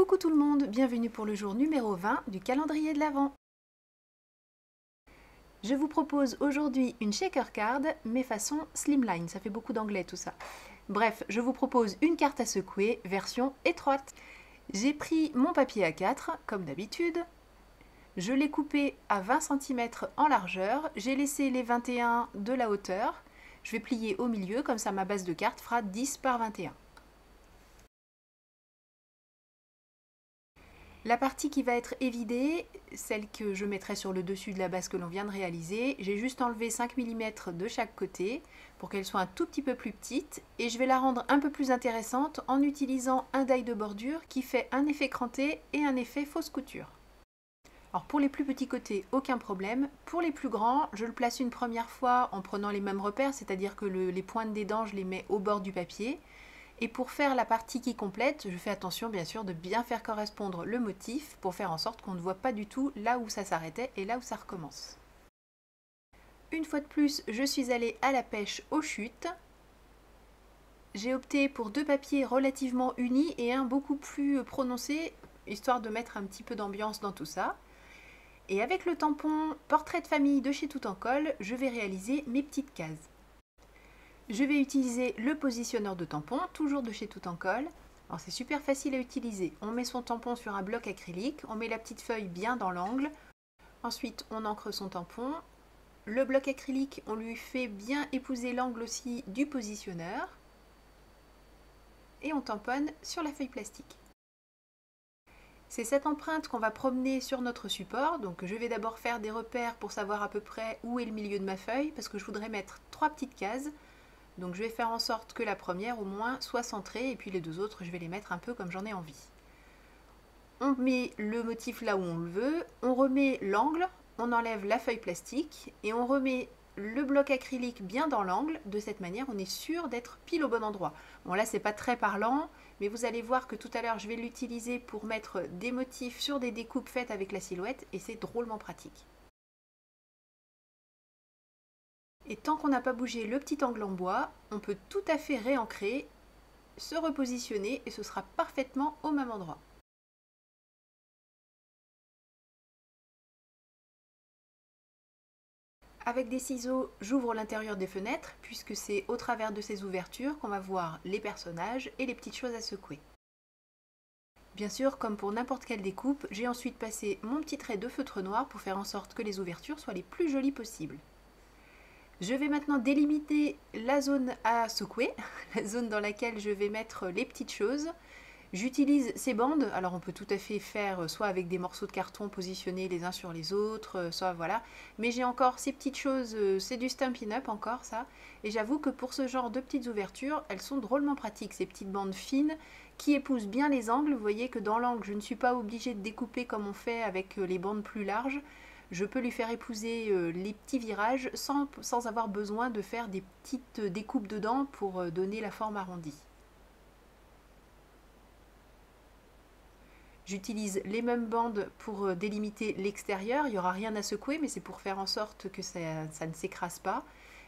Coucou tout le monde, bienvenue pour le jour numéro 20 du calendrier de l'Avent. Je vous propose aujourd'hui une shaker card, mais façon slimline, ça fait beaucoup d'anglais tout ça. Bref, je vous propose une carte à secouer, version étroite. J'ai pris mon papier A4, comme d'habitude. Je l'ai coupé à 20 cm en largeur, j'ai laissé les 21 de la hauteur. Je vais plier au milieu, comme ça ma base de carte fera 10 par 21. La partie qui va être évidée, celle que je mettrai sur le dessus de la base que l'on vient de réaliser, j'ai juste enlevé 5 mm de chaque côté pour qu'elle soit un tout petit peu plus petite et je vais la rendre un peu plus intéressante en utilisant un die de bordure qui fait un effet cranté et un effet fausse couture. Alors pour les plus petits côtés, aucun problème. Pour les plus grands, je le place une première fois en prenant les mêmes repères, c'est-à-dire que les pointes des dents, je les mets au bord du papier. Et pour faire la partie qui complète, je fais attention bien sûr de bien faire correspondre le motif pour faire en sorte qu'on ne voit pas du tout là où ça s'arrêtait et là où ça recommence. Une fois de plus, je suis allée à la pêche aux chutes. J'ai opté pour deux papiers relativement unis et un beaucoup plus prononcé, histoire de mettre un petit peu d'ambiance dans tout ça. Et avec le tampon Portrait de famille de chez Tout en Colle, je vais réaliser mes petites cases. Je vais utiliser le positionneur de tampon, toujours de chez Tout en Colle. Alors c'est super facile à utiliser. On met son tampon sur un bloc acrylique, on met la petite feuille bien dans l'angle. Ensuite, on encre son tampon. Le bloc acrylique, on lui fait bien épouser l'angle aussi du positionneur. Et on tamponne sur la feuille plastique. C'est cette empreinte qu'on va promener sur notre support. Donc je vais d'abord faire des repères pour savoir à peu près où est le milieu de ma feuille, parce que je voudrais mettre 3 petites cases. Donc je vais faire en sorte que la première au moins soit centrée et puis les deux autres je vais les mettre un peu comme j'en ai envie. On met le motif là où on le veut, on remet l'angle, on enlève la feuille plastique et on remet le bloc acrylique bien dans l'angle. De cette manière on est sûr d'être pile au bon endroit. Bon là c'est pas très parlant, mais vous allez voir que tout à l'heure je vais l'utiliser pour mettre des motifs sur des découpes faites avec la silhouette et c'est drôlement pratique. Et tant qu'on n'a pas bougé le petit angle en bois, on peut tout à fait réancrer, se repositionner et ce sera parfaitement au même endroit. Avec des ciseaux, j'ouvre l'intérieur des fenêtres puisque c'est au travers de ces ouvertures qu'on va voir les personnages et les petites choses à secouer. Bien sûr, comme pour n'importe quelle découpe, j'ai ensuite passé mon petit trait de feutre noir pour faire en sorte que les ouvertures soient les plus jolies possibles. Je vais maintenant délimiter la zone à secouer, la zone dans laquelle je vais mettre les petites choses. J'utilise ces bandes, alors on peut tout à fait faire soit avec des morceaux de carton positionnés les uns sur les autres, soit voilà. Mais j'ai encore ces petites choses, c'est du Stampin' Up encore ça. Et j'avoue que pour ce genre de petites ouvertures, elles sont drôlement pratiques, ces petites bandes fines qui épousent bien les angles. Vous voyez que dans l'angle, je ne suis pas obligée de découper comme on fait avec les bandes plus larges. Je peux lui faire épouser les petits virages sans avoir besoin de faire des petites découpes dedans pour donner la forme arrondie. J'utilise les mêmes bandes pour délimiter l'extérieur, il n'y aura rien à secouer mais c'est pour faire en sorte que ça ne s'écrase pas.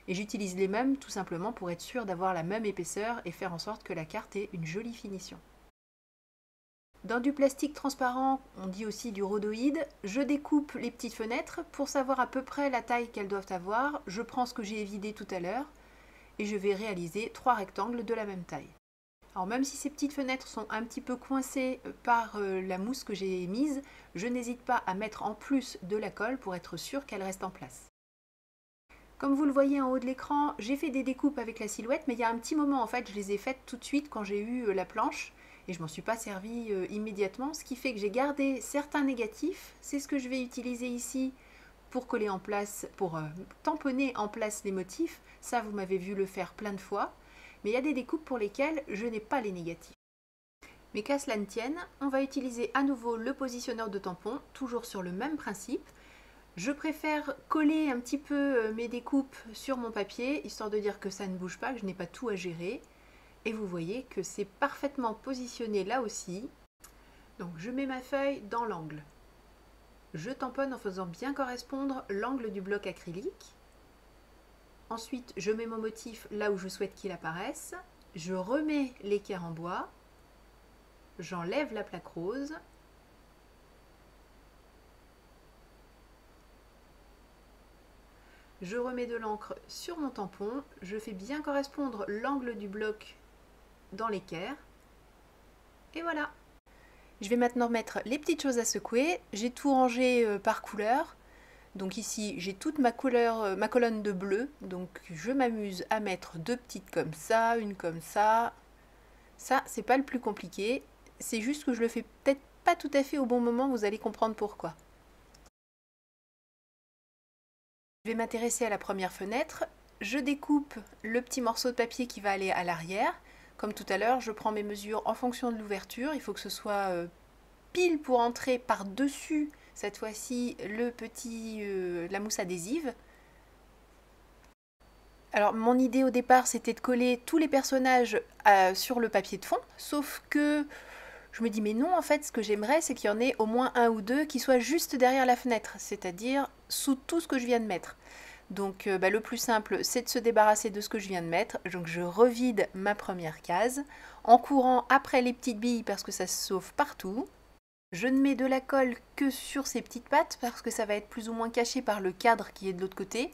Et j'utilise les mêmes tout simplement pour être sûr d'avoir la même épaisseur et faire en sorte que la carte ait une jolie finition. Dans du plastique transparent, on dit aussi du rhodoïde, je découpe les petites fenêtres pour savoir à peu près la taille qu'elles doivent avoir. Je prends ce que j'ai évidé tout à l'heure et je vais réaliser 3 rectangles de la même taille. Alors même si ces petites fenêtres sont un petit peu coincées par la mousse que j'ai mise, je n'hésite pas à mettre en plus de la colle pour être sûre qu'elle reste en place. Comme vous le voyez en haut de l'écran, j'ai fait des découpes avec la silhouette, mais il y a un petit moment en fait, je les ai faites tout de suite quand j'ai eu la planche et je m'en suis pas servi immédiatement, ce qui fait que j'ai gardé certains négatifs. C'est ce que je vais utiliser ici pour coller en place, pour tamponner en place les motifs. Ça, vous m'avez vu le faire plein de fois. Mais il y a des découpes pour lesquelles je n'ai pas les négatifs. Mais qu'à cela ne tienne, on va utiliser à nouveau le positionneur de tampon, toujours sur le même principe. Je préfère coller un petit peu mes découpes sur mon papier, histoire de dire que ça ne bouge pas, que je n'ai pas tout à gérer. Et vous voyez que c'est parfaitement positionné là aussi. Donc je mets ma feuille dans l'angle. Je tamponne en faisant bien correspondre l'angle du bloc acrylique. Ensuite, je mets mon motif là où je souhaite qu'il apparaisse. Je remets l'équerre en bois. J'enlève la plaque rose. Je remets de l'encre sur mon tampon. Je fais bien correspondre l'angle du bloc dans l'équerre. Et voilà. Je vais maintenant mettre les petites choses à secouer. J'ai tout rangé par couleur. Donc ici, j'ai toute ma couleur, ma colonne de bleu. Donc je m'amuse à mettre deux petites comme ça, une comme ça. Ça, c'est pas le plus compliqué. C'est juste que je le fais peut-être pas tout à fait au bon moment. Vous allez comprendre pourquoi. Je vais m'intéresser à la première fenêtre. Je découpe le petit morceau de papier qui va aller à l'arrière. Comme tout à l'heure, je prends mes mesures en fonction de l'ouverture. Il faut que ce soit pile pour entrer par-dessus, cette fois-ci, la mousse adhésive. Alors, mon idée au départ, c'était de coller tous les personnages sur le papier de fond, sauf que je me dis, mais non, en fait, ce que j'aimerais, c'est qu'il y en ait au moins un ou deux qui soient juste derrière la fenêtre, c'est-à-dire sous tout ce que je viens de mettre. Donc, le plus simple, c'est de se débarrasser de ce que je viens de mettre. Donc, je revide ma première case en courant après les petites billes parce que ça se sauve partout. Je ne mets de la colle que sur ces petites pattes parce que ça va être plus ou moins caché par le cadre qui est de l'autre côté.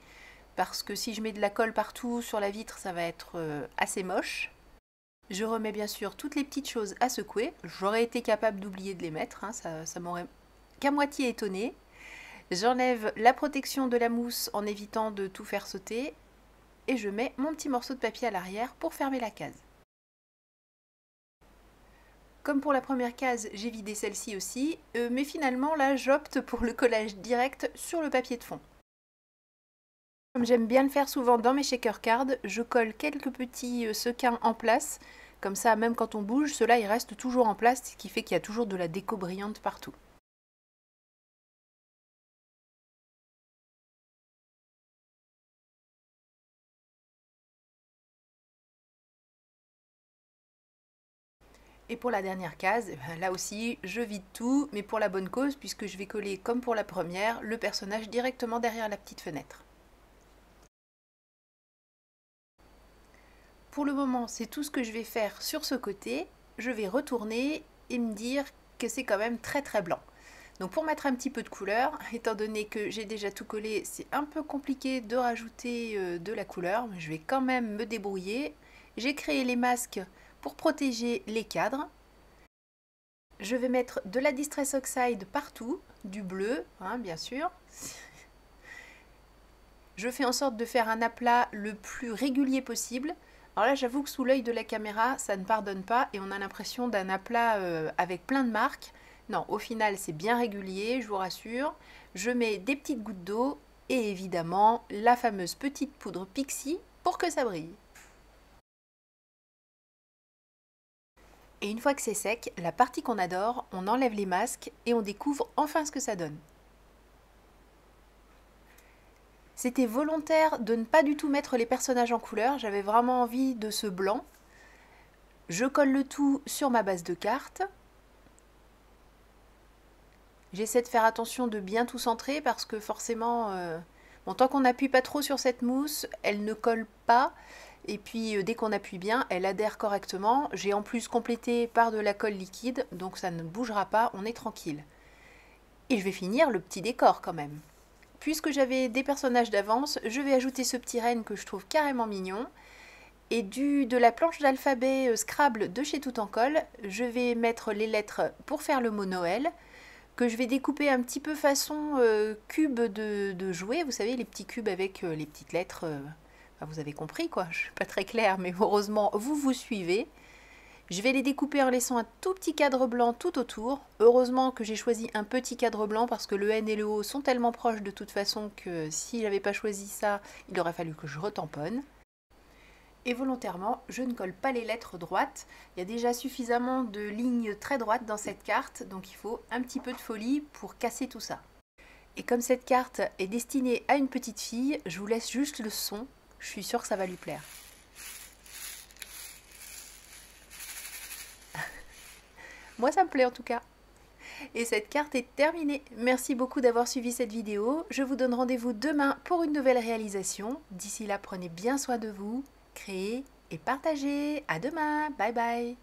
Parce que si je mets de la colle partout sur la vitre, ça va être assez moche. Je remets bien sûr toutes les petites choses à secouer. J'aurais été capable d'oublier de les mettre, hein, ça m'aurait qu'à moitié étonné. J'enlève la protection de la mousse en évitant de tout faire sauter. Et je mets mon petit morceau de papier à l'arrière pour fermer la case. Comme pour la première case, j'ai vidé celle-ci aussi, mais finalement là j'opte pour le collage direct sur le papier de fond. Comme j'aime bien le faire souvent dans mes shaker cards, je colle quelques petits sequins en place, comme ça même quand on bouge, ceux-là ils restent toujours en place, ce qui fait qu'il y a toujours de la déco brillante partout. Et pour la dernière case, là aussi, je vide tout, mais pour la bonne cause, puisque je vais coller, comme pour la première, le personnage directement derrière la petite fenêtre. Pour le moment, c'est tout ce que je vais faire sur ce côté. Je vais retourner et me dire que c'est quand même très très blanc. Donc pour mettre un petit peu de couleur, étant donné que j'ai déjà tout collé, c'est un peu compliqué de rajouter de la couleur, mais je vais quand même me débrouiller. J'ai créé les masques pour protéger les cadres. Je vais mettre de la Distress Oxide partout, du bleu, hein, bien sûr. Je fais en sorte de faire un aplat le plus régulier possible. Alors là, j'avoue que sous l'œil de la caméra, ça ne pardonne pas et on a l'impression d'un aplat avec plein de marques. Non, au final, c'est bien régulier, je vous rassure. Je mets des petites gouttes d'eau et évidemment la fameuse petite poudre Pixie pour que ça brille. Et une fois que c'est sec, la partie qu'on adore, on enlève les masques et on découvre enfin ce que ça donne. C'était volontaire de ne pas du tout mettre les personnages en couleur, j'avais vraiment envie de ce blanc. Je colle le tout sur ma base de cartes. J'essaie de faire attention de bien tout centrer parce que forcément, bon, tant qu'on n'appuie pas trop sur cette mousse, elle ne colle pas. Et puis dès qu'on appuie bien, elle adhère correctement. J'ai en plus complété par de la colle liquide, donc ça ne bougera pas, on est tranquille. Et je vais finir le petit décor quand même. Puisque j'avais des personnages d'avance, je vais ajouter ce petit renne que je trouve carrément mignon. Et de la planche d'alphabet Scrabble de chez Tout en Colle, je vais mettre les lettres pour faire le mot Noël, que je vais découper un petit peu façon cube de jouets. Vous savez, les petits cubes avec les petites lettres. Enfin, vous avez compris quoi, je ne suis pas très claire, mais heureusement vous suivez. Je vais les découper en laissant un tout petit cadre blanc tout autour. Heureusement que j'ai choisi un petit cadre blanc parce que le N et le O sont tellement proches de toute façon que si j'avais pas choisi ça, il aurait fallu que je retamponne. Et volontairement, je ne colle pas les lettres droites. Il y a déjà suffisamment de lignes très droites dans cette carte, donc il faut un petit peu de folie pour casser tout ça. Et comme cette carte est destinée à une petite fille, je vous laisse juste le son. Je suis sûre que ça va lui plaire. Moi, ça me plaît en tout cas. Et cette carte est terminée. Merci beaucoup d'avoir suivi cette vidéo. Je vous donne rendez-vous demain pour une nouvelle réalisation. D'ici là, prenez bien soin de vous, créez et partagez. À demain. Bye bye.